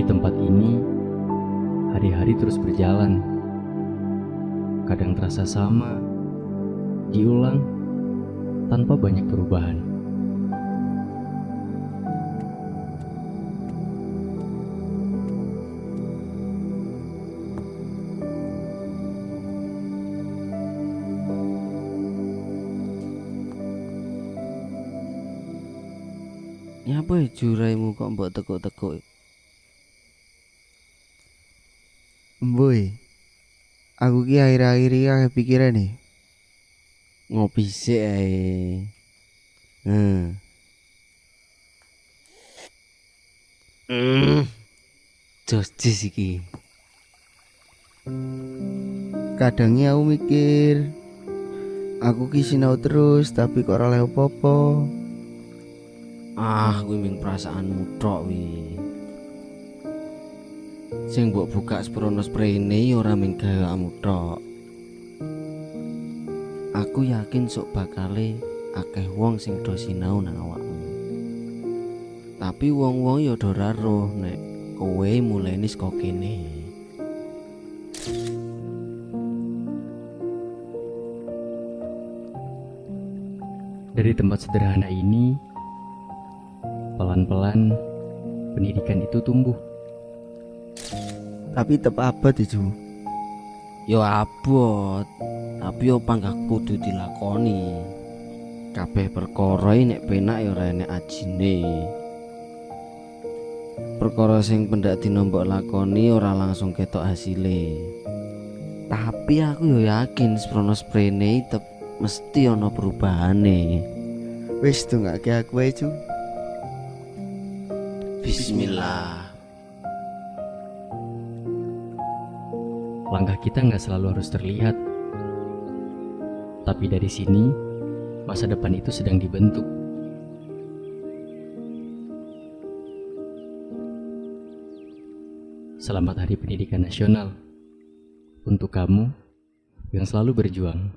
tempat ini, hari-hari terus berjalan. Kadang terasa sama, diulang, tanpa banyak perubahan. Nyapa juraimu kok mbok tekuk-tekuk? Boy, aku ki akhir-akhir iki akeh pikiran nih. Ngopi sik ae. Jostis iki. Kadangnya aku mikir, aku ki sinau terus tapi kok ora oleh apa-apa. Kuwi ming perasaanmu tok wi. Sing mbok buka sprono sprene ora ming gaweanmu tok. Aku yakin sok bakale akeh wong sing do sinau nang awakmu. Tapi wong-wong ya do ora roh nek kowe mulai saka kene. Dari tempat sederhana ini, pelan-pelan pendidikan itu tumbuh. Tapi tetep abot itu. Yo abot, tapi yo panggah kudu dilakoni. Kabeh perkara nek penak ya ora enek ajine. Perkara sing pendak dinombok lakoni ora langsung ketok hasile. Tapi aku yo yakin sprono sprene tetep mesti ana perubahane. Wis dongake aku ae, Cu. Bismillah. Langkah kita nggak selalu harus terlihat. Tapi dari sini, masa depan itu sedang dibentuk. Selamat Hari Pendidikan Nasional untuk kamu yang selalu berjuang.